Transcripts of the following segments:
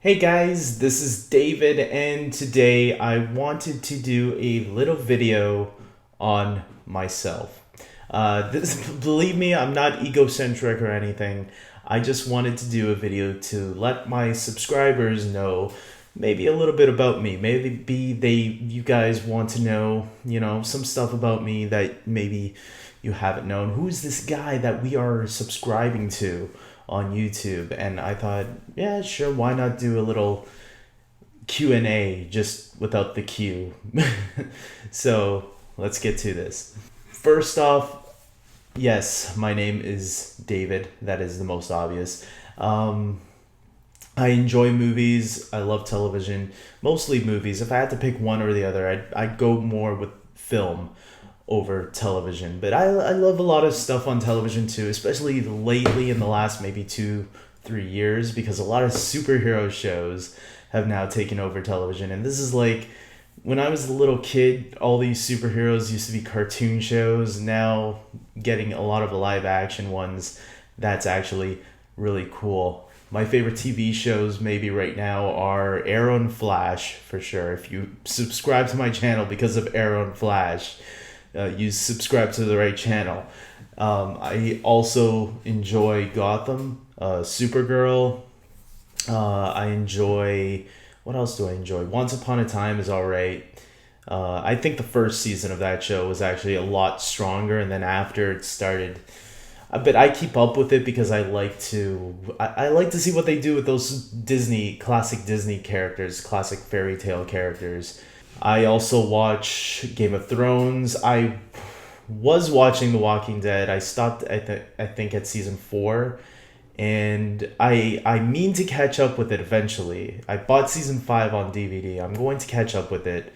Hey guys, this is David, and today I wanted to do a little video on myself. Believe me, I'm not egocentric or anything. I just wanted to do a video to let my subscribers know maybe a little bit about me. You guys want to know, some stuff about me that maybe you haven't known. Who's this guy that we are subscribing to on YouTube? And I thought, yeah, sure, why not do a little Q&A just without the Q. So let's get to this. First off, yes, my name is David. That is the most obvious. I enjoy movies. I love television, mostly movies. If I had to pick one or the other, I'd go more with film over television. But I love a lot of stuff on television too, especially lately in the last maybe 2-3 years, because a lot of superhero shows have now taken over television. And this is like when I was a little kid, all these superheroes used to be cartoon shows. Now getting a lot of live action ones, that's actually really cool. My favorite TV shows maybe right now are Arrow and Flash, for sure. If you subscribe to my channel because of Arrow and Flash, you subscribe to the right channel. I also enjoy Gotham, Supergirl. I enjoy... What else do I enjoy? Once Upon a Time is alright. I think the first season of that show was actually a lot stronger, and then after it started... But I keep up with it because I like to see what they do with those classic Disney characters, classic fairy tale characters. I also watch Game of Thrones. I was watching The Walking Dead. I stopped I think at season 4, and I mean to catch up with it eventually. I bought season 5 on DVD. I'm going to catch up with it.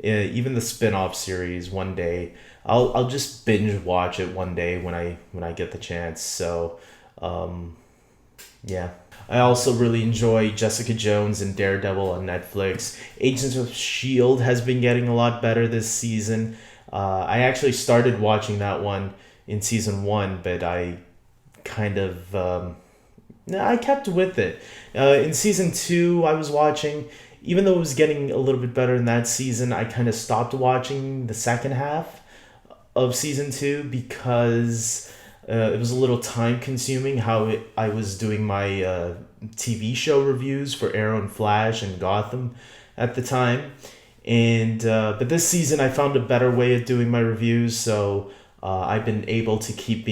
Even the spin-off series one day. I'll just binge watch it one day when I get the chance. So, yeah. I also really enjoy Jessica Jones and Daredevil on Netflix. Agents of S.H.I.E.L.D. has been getting a lot better this season. I actually started watching that one in season 1, but I kind of I kept with it. In season 2, I was watching. Even though it was getting a little bit better in that season, I kind of stopped watching the second half of season 2 because it was a little time consuming I was doing my TV show reviews for Arrow and Flash and Gotham at the time. And but this season I found a better way of doing my reviews, so I've been able to keep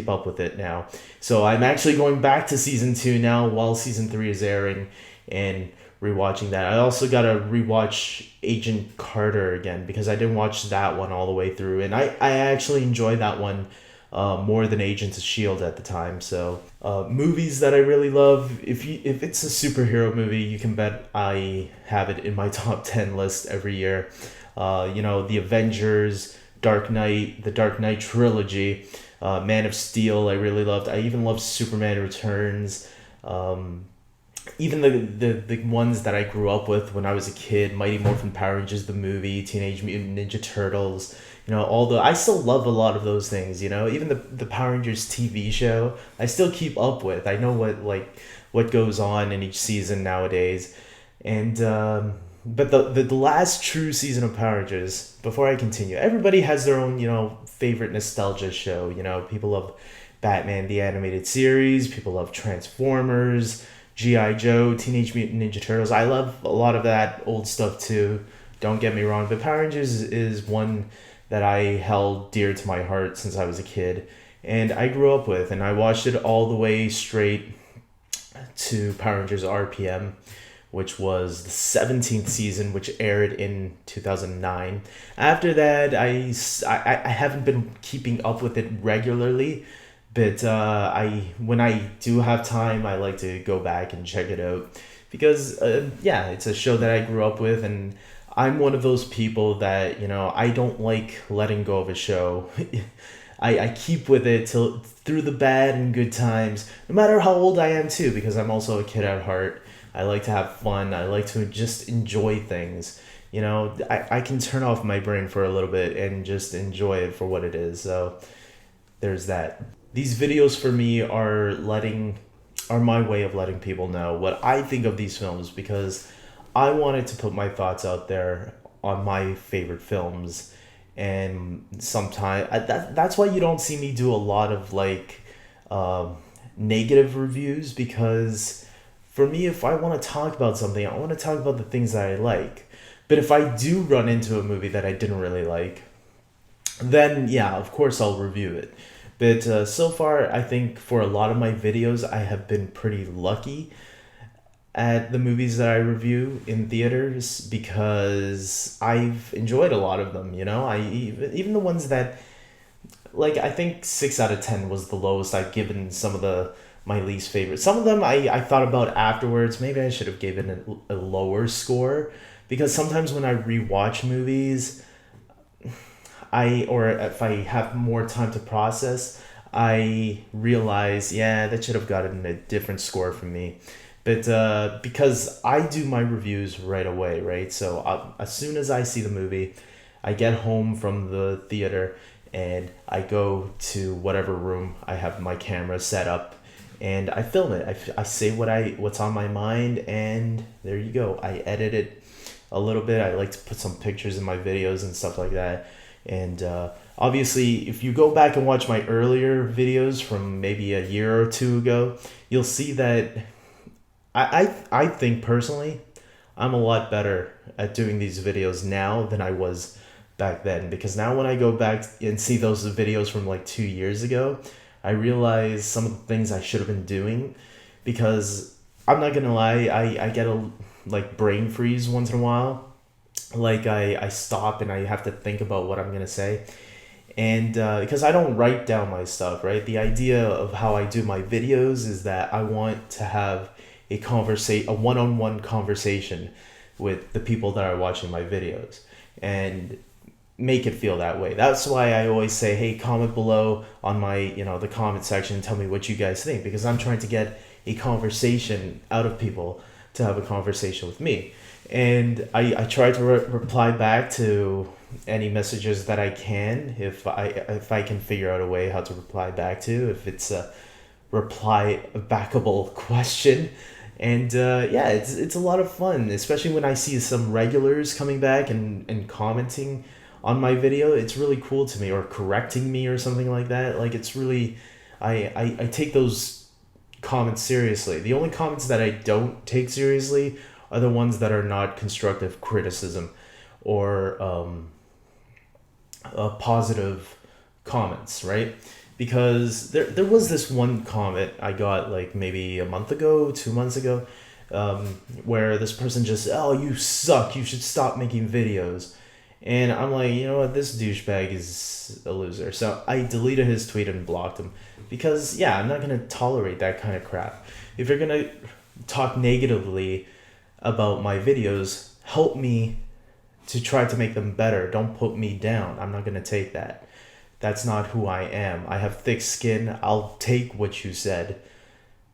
up with it now. So I'm actually going back to season 2 now while season 3 is airing, and rewatching that. I also gotta rewatch Agent Carter again because I didn't watch that one all the way through, and I actually enjoyed that one more than Agents of S.H.I.E.L.D. at the time. So movies that I really love, if it's a superhero movie, you can bet I have it in my top 10 list every year. The Avengers, Dark Knight, the Dark Knight trilogy, Man of Steel I really loved. I even loved Superman Returns. Even the ones that I grew up with when I was a kid, Mighty Morphin Power Rangers the movie, Teenage Mutant Ninja Turtles, I still love a lot of those things, even the Power Rangers TV show, I still keep up with. I know what goes on in each season nowadays. And but the last true season of Power Rangers, before I continue, everybody has their own, favorite nostalgia show. People love Batman the Animated Series, people love Transformers, G.I. Joe, Teenage Mutant Ninja Turtles. I love a lot of that old stuff too, don't get me wrong, but Power Rangers is one that I held dear to my heart since I was a kid, and I grew up with, and I watched it all the way straight to Power Rangers RPM, which was the 17th season, which aired in 2009. After that, I haven't been keeping up with it regularly, but when I do have time, I like to go back and check it out because it's a show that I grew up with, and I'm one of those people that I don't like letting go of a show. I keep with it through the bad and good times, no matter how old I am too, because I'm also a kid at heart. I like to have fun. I like to just enjoy things. I can turn off my brain for a little bit and just enjoy it for what it is. So there's that. These videos for me are letting are my way of letting people know what I think of these films, because I wanted to put my thoughts out there on my favorite films. And sometimes that's why you don't see me do a lot of like um, negative reviews, because for me, if I want to talk about something, I want to talk about the things that I like. But if I do run into a movie that I didn't really like, then yeah, of course I'll review it. But so far, I think for a lot of my videos, I have been pretty lucky at the movies that I review in theaters, because I've enjoyed a lot of them. Even the ones that, like, I think 6 out of 10 was the lowest I've given some of the my least favorite. Some of them I thought about afterwards. Maybe I should have given it a lower score, because sometimes when I rewatch movies, or if I have more time to process, I realize, yeah, that should have gotten a different score from me. But because I do my reviews right away, right? So as soon as I see the movie, I get home from the theater and I go to whatever room I have my camera set up, and I film it. I say what's on my mind, and there you go. I edit it a little bit. I like to put some pictures in my videos and stuff like that. And obviously, if you go back and watch my earlier videos from maybe a year or two ago, you'll see that I think personally, I'm a lot better at doing these videos now than I was back then. Because now when I go back and see those videos from like 2 years ago, I realize some of the things I should have been doing. Because I'm not gonna lie, I get a like brain freeze once in a while. Like I stop and I have to think about what I'm gonna say. And because I don't write down my stuff, right? The idea of how I do my videos is that I want to have a one-on-one conversation with the people that are watching my videos, and make it feel that way. That's why I always say, hey, comment below on my, the comment section and tell me what you guys think, because I'm trying to get a conversation out of people to have a conversation with me. And I try to reply back to any messages that I can, if I can figure out a way how to reply back to, if it's a reply backable question. And yeah, it's a lot of fun, especially when I see some regulars coming back and commenting on my video. It's really cool to me, or correcting me or something like that. Like, it's really, I take those comments seriously. The only comments that I don't take seriously are the ones that are not constructive criticism, or positive comments, right? Because there was this one comment I got like maybe a month ago, 2 months ago, where this person just, oh, you suck, you should stop making videos. And I'm like, you know what, this douchebag is a loser. So I deleted his tweet and blocked him, because yeah, I'm not going to tolerate that kind of crap. If you're going to talk negatively about my videos, help me to try to make them better. Don't put me down. I'm not going to take that. That's not who I am. I have thick skin. I'll take what you said,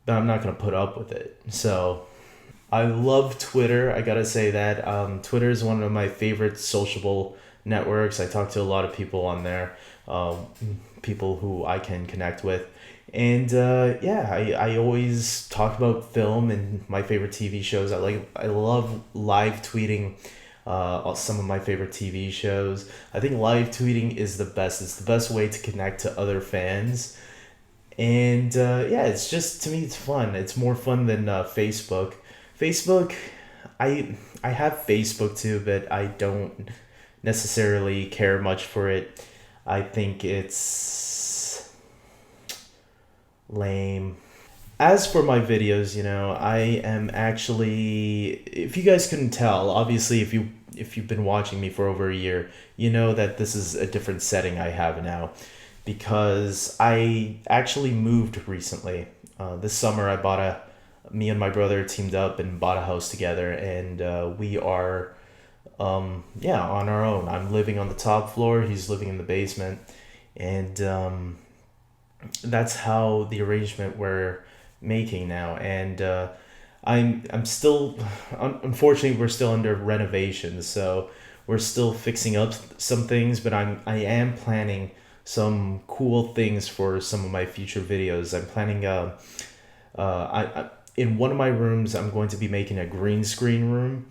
but I'm not going to put up with it. So I love Twitter. I got to say that. Twitter is one of my favorite sociable networks. I talk to a lot of people on there, people who I can connect with. And yeah, I always talk about film and my favorite TV shows. I love live tweeting some of my favorite TV shows. I think live tweeting is the best. It's the best way to connect to other fans. And yeah, it's just, to me, it's fun. It's more fun than Facebook. Facebook, I have Facebook too, but I don't necessarily care much for it. I think it's lame. As for my videos, I am actually, if you guys couldn't tell, obviously if you've been watching me for over a year, you know that this is a different setting I have now, because I actually moved recently. This summer me and my brother teamed up and bought a house together, and we are yeah, on our own. I'm living on the top floor, he's living in the basement, and that's how the arrangement we're making now. And I'm still, unfortunately, we're still under renovation, so we're still fixing up some things, but I am planning some cool things for some of my future videos. I'm planning In one of my rooms, I'm going to be making a green screen room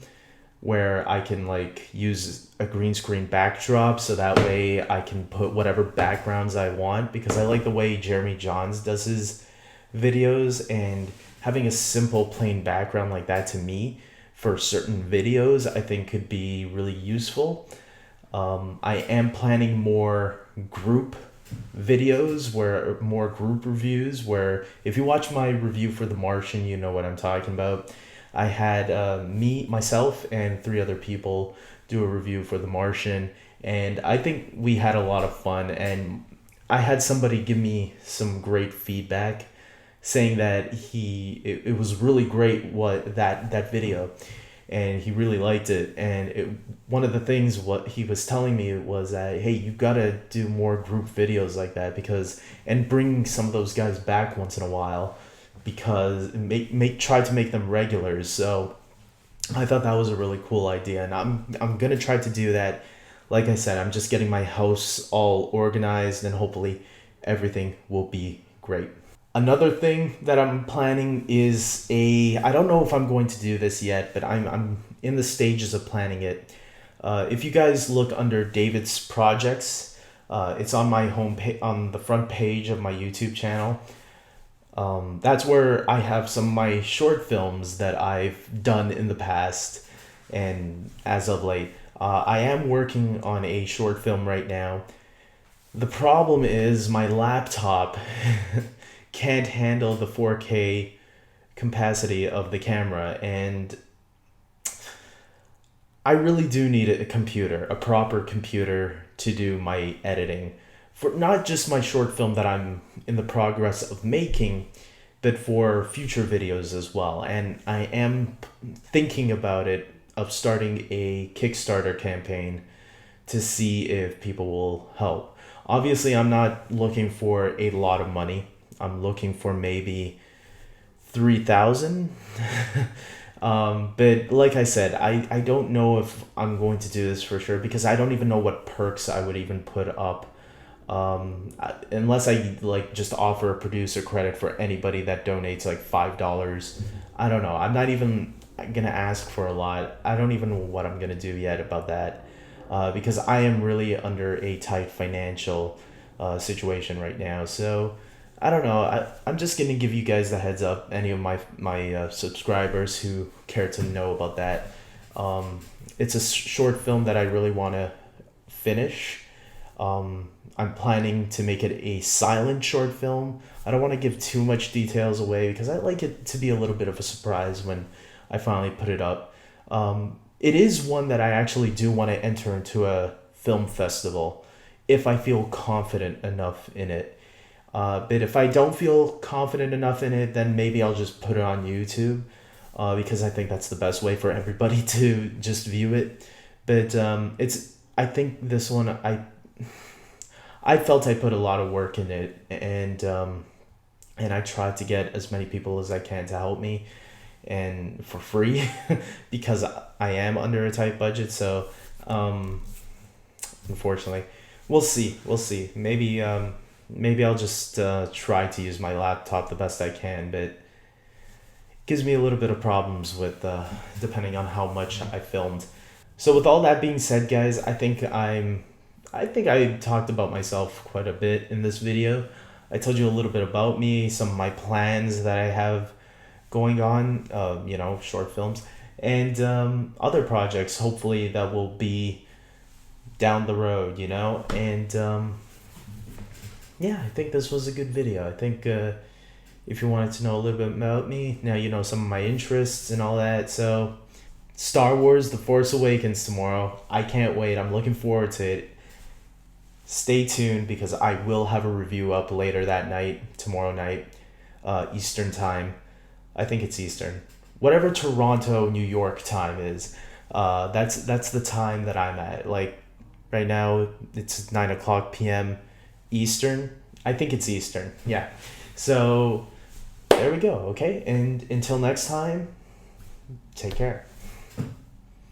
where I can like use a green screen backdrop, so that way I can put whatever backgrounds I want, because I like the way Jeremy Johns does his videos, and having a simple plain background like that to me for certain videos I think could be really useful. I am planning more group videos, where more group reviews, where if you watch my review for The Martian, you know what I'm talking about. I had myself and 3 other people do a review for The Martian, and I think we had a lot of fun, and I had somebody give me some great feedback saying that it was really great that video, and he really liked it. And one of the things what he was telling me was that, hey, you've got to do more group videos like that, and bring some of those guys back once in a while, because try to make them regulars. So I thought that was a really cool idea, and I'm gonna try to do that. Like I said, I'm just getting my house all organized, and hopefully everything will be great. Another thing that I'm planning is I don't know if I'm going to do this yet, but I'm in the stages of planning it. If you guys look under David's projects, it's on my on the front page of my YouTube channel. That's where I have some of my short films that I've done in the past and as of late. I am working on a short film right now. The problem is my laptop can't handle the 4K capacity of the camera, and I really do need a proper computer to do my editing, for not just my short film that I'm in the progress of making, but for future videos as well. And I am thinking of starting a Kickstarter campaign to see if people will help. Obviously, I'm not looking for a lot of money. I'm looking for maybe 3,000. But like I said, I don't know if I'm going to do this for sure, because I don't even know what perks I would even put up. Unless I like just offer a producer credit for anybody that donates like $5. I don't know. I'm not even gonna ask for a lot. I don't even know what I'm gonna do yet about that, because I am really under a tight financial situation right now. So I don't know. I'm just gonna give you guys the heads up. Any of my subscribers who care to know about that. It's a short film that I really want to finish. I'm planning to make it a silent short film. I don't want to give too much details away, because I like it to be a little bit of a surprise when I finally put it up. It is one that I actually do want to enter into a film festival if I feel confident enough in it. But if I don't feel confident enough in it, then maybe I'll just put it on YouTube, because I think that's the best way for everybody to just view it. But I think this one, I felt I put a lot of work in it, and I tried to get as many people as I can to help me, and for free, because I am under a tight budget. So unfortunately, we'll see. Maybe I'll just try to use my laptop the best I can, but it gives me a little bit of problems with depending on how much I filmed. So with all that being said, guys, I think I talked about myself quite a bit in this video. I told you a little bit about me, some of my plans that I have going on, short films, and other projects, hopefully, that will be down the road, and yeah, I think this was a good video. I think if you wanted to know a little bit about me, now you know some of my interests and all that. So Star Wars The Force Awakens tomorrow. I can't wait. I'm looking forward to it. Stay tuned, because I will have a review up later that night, tomorrow night, Eastern time. I think it's Eastern. Whatever Toronto, New York time is, that's the time that I'm at. Like right now, it's 9:00 p.m. Eastern. I think it's Eastern. Yeah. So there we go. Okay. And until next time, take care.